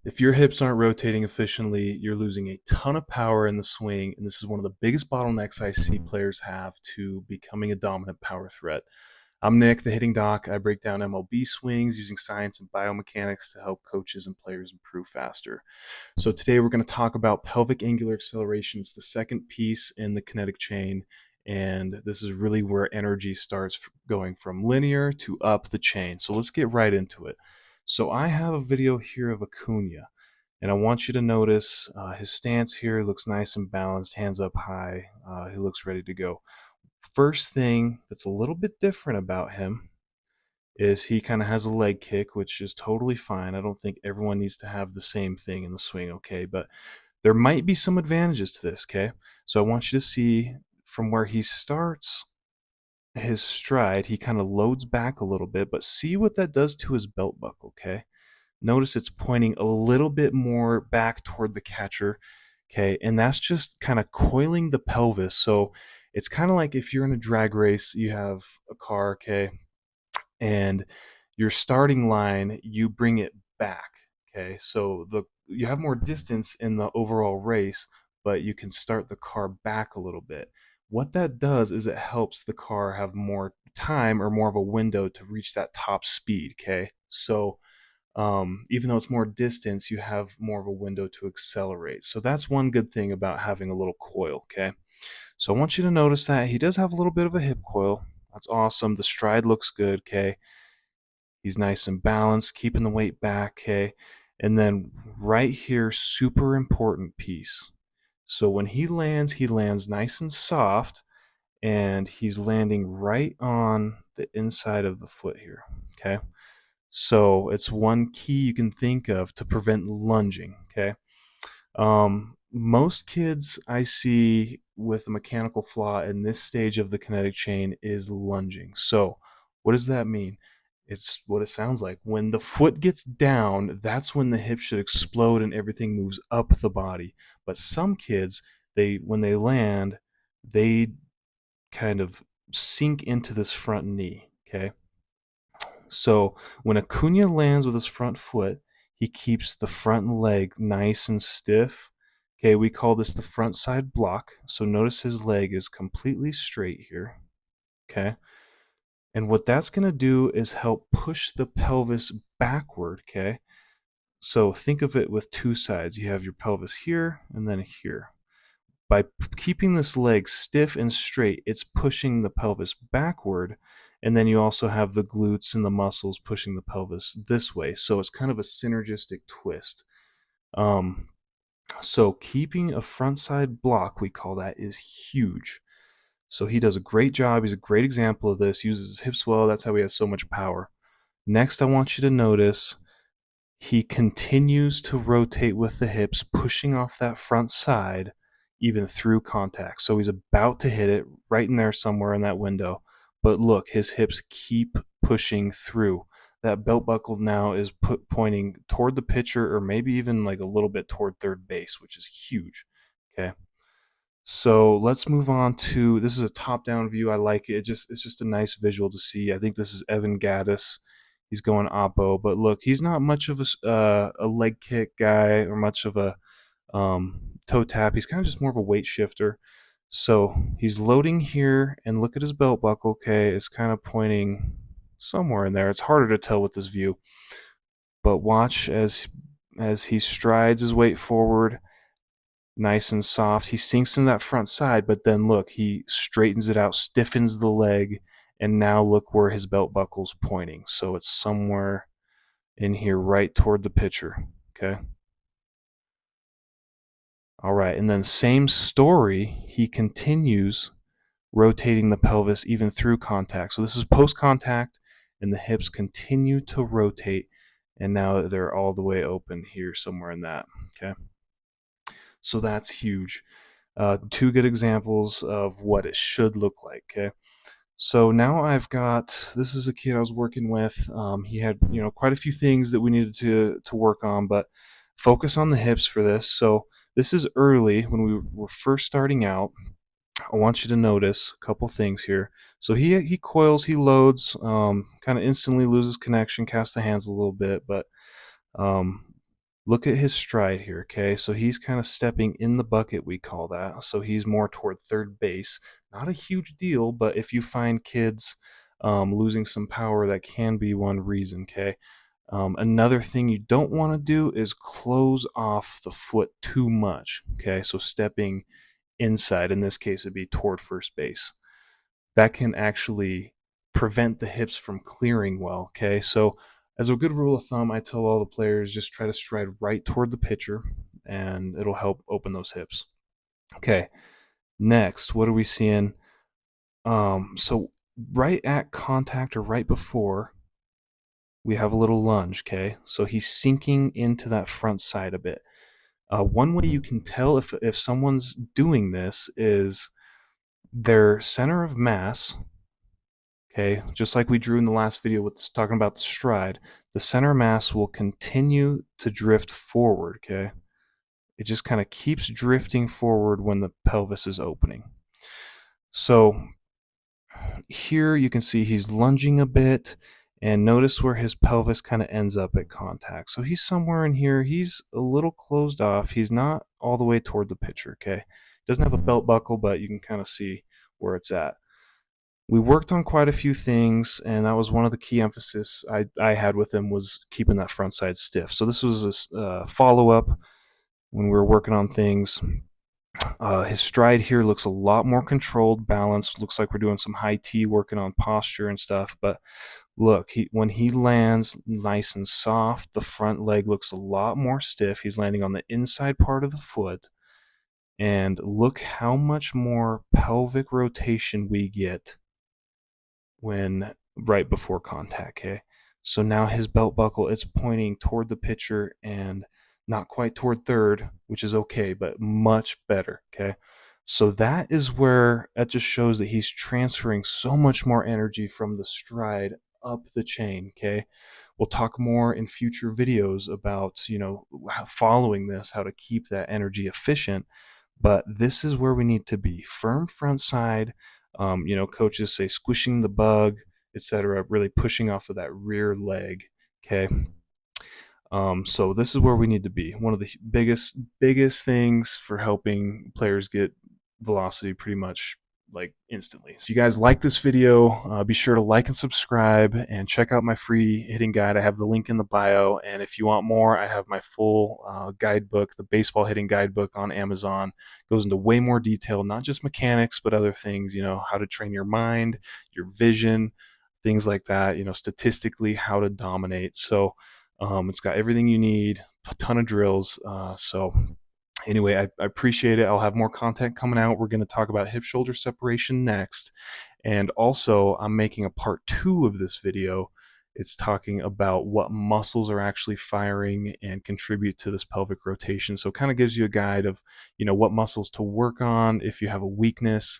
If your hips aren't rotating efficiently, you're losing a ton of power in the swing, and this is one of the biggest bottlenecks I see players have to becoming a dominant power threat. I'm Nick, the hitting doc. I break down MLB swings using science and biomechanics to help coaches and players improve faster. So today we're going to talk about pelvic angular acceleration. It's the second piece in the kinetic chain, and this is really where energy starts going from linear to up the chain. So let's get right into it. So I have a video here of Acuña, and I want you to notice his stance here looks nice and balanced, hands up high. He looks ready to go. First thing that's a little bit different about him is he kind of has a leg kick, which is totally fine. I don't think everyone needs to have the same thing in the swing, okay? But there might be some advantages to this, okay? So I want you to see from where he starts his stride, he kind of loads back a little bit, but see what that does to his belt buckle, okay? Notice it's pointing a little bit more back toward the catcher, okay? And that's just kind of coiling the pelvis. So it's kind of like if you're in a drag race, you have a car, okay? And your starting line, you bring it back, okay? So you have more distance in the overall race, but you can start the car back a little bit. What that does is it helps the car have more time or more of a window to reach that top speed, okay? So even though it's more distance, you have more of a window to accelerate. So that's one good thing about having a little coil, okay? So I want you to notice that he does have a little bit of a hip coil. That's awesome. The stride looks good, okay? He's nice and balanced, keeping the weight back, okay? And then right here, super important piece. So when he lands nice and soft, and he's landing right on the inside of the foot here, okay? So it's one key you can think of to prevent lunging, okay? Most kids I see with a mechanical flaw in this stage of the kinetic chain is lunging. So what does that mean? It's what it sounds like. When the foot gets down, that's when the hip should explode and everything moves up the body. But some kids, when they land, they kind of sink into this front knee, okay? So when Acuna lands with his front foot, he keeps the front leg nice and stiff. Okay, we call this the front side block. So notice his leg is completely straight here. Okay. And what that's going to do is help push the pelvis backward. Okay. So think of it with two sides. You have your pelvis here and then here. By keeping this leg stiff and straight, it's pushing the pelvis backward. And then you also have the glutes and the muscles pushing the pelvis this way. So it's kind of a synergistic twist. Um, so keeping a front side block, we call that, is huge. So he does a great job. He's a great example of this. Uses his hips well. That's how he has so much power. Next, I want you to notice he continues to rotate with the hips, pushing off that front side even through contact. So he's about to hit it right in there somewhere in that window. But look, his hips keep pushing through. That belt buckle now is pointing toward the pitcher or maybe even like a little bit toward third base, which is huge. Okay. So let's move on to this is a top-down view. I like it. It's just a nice visual to see. I think this is Evan Gattis. He's going oppo, but look, he's not much of a leg kick guy or much of a toe tap. He's kind of just more of a weight shifter. So he's loading here, and look at his belt buckle. Okay, it's kind of pointing somewhere in there. It's harder to tell with this view, but watch as he strides his weight forward nice and soft. He sinks in that front side, but then look, he straightens it out, stiffens the leg, and now look where his belt buckle's pointing. So it's somewhere in here right toward the pitcher. Okay. All right. And then same story, he continues rotating the pelvis even through contact. So this is post contact, and the hips continue to rotate, and now they're all the way open here somewhere in that. Okay. So that's huge. Two good examples of what it should look like. Okay. So now I've got, this is a kid I was working with. He had, quite a few things that we needed to work on, but focus on the hips for this. So this is early when we were first starting out. I want you to notice a couple things here. So he coils, he loads, kind of instantly loses connection, casts the hands a little bit, but Look at his stride here, okay? So he's kind of stepping in the bucket, we call that. So he's more toward third base. Not a huge deal, but if you find kids losing some power, that can be one reason, okay? Another thing you don't want to do is close off the foot too much, okay? So stepping inside, in this case, it'd be toward first base. That can actually prevent the hips from clearing well, okay? So as a good rule of thumb, I tell all the players just try to stride right toward the pitcher and it'll help open those hips. Okay, next, what are we seeing? So right at contact or right before, we have a little lunge, okay? So he's sinking into that front side a bit. One way you can tell if someone's doing this is their center of mass, okay, just like we drew in the last video with talking about the stride, the center mass will continue to drift forward, okay? It just kind of keeps drifting forward when the pelvis is opening. So here you can see he's lunging a bit, and notice where his pelvis kind of ends up at contact. So he's somewhere in here. He's a little closed off. He's not all the way toward the pitcher, okay? Doesn't have a belt buckle, but you can kind of see where it's at. We worked on quite a few things, and that was one of the key emphasis I had with him was keeping that front side stiff. So this was a follow-up when we were working on things. His stride here looks a lot more controlled, balanced. Looks like we're doing some high T, working on posture and stuff. But look, when he lands nice and soft, the front leg looks a lot more stiff. He's landing on the inside part of the foot. And look how much more pelvic rotation we get when right before contact, okay? So now his belt buckle, it's pointing toward the pitcher and not quite toward third, which is okay, but much better, okay? So that is where that just shows that he's transferring so much more energy from the stride up the chain, okay? We'll talk more in future videos about, following this, how to keep that energy efficient, but this is where we need to be. Firm front side, coaches say squishing the bug, etc., really pushing off of that rear leg, okay? So this is where we need to be. One of the biggest things for helping players get velocity pretty much like instantly. So you guys like this video, be sure to like and subscribe and check out my free hitting guide. I have the link in the bio, and if you want more, I have my full guidebook, the baseball hitting guidebook, on Amazon. It goes into way more detail, not just mechanics but other things, how to train your mind, your vision, things like that, statistically how to dominate. So it's got everything you need, a ton of drills. So anyway, I appreciate it. I'll have more content coming out. We're going to talk about hip shoulder separation next. And also, I'm making a part 2 of this video. It's talking about what muscles are actually firing and contribute to this pelvic rotation. So it kind of gives you a guide of, what muscles to work on if you have a weakness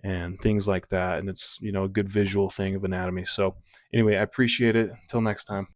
and things like that. And it's, a good visual thing of anatomy. So anyway, I appreciate it. Until next time.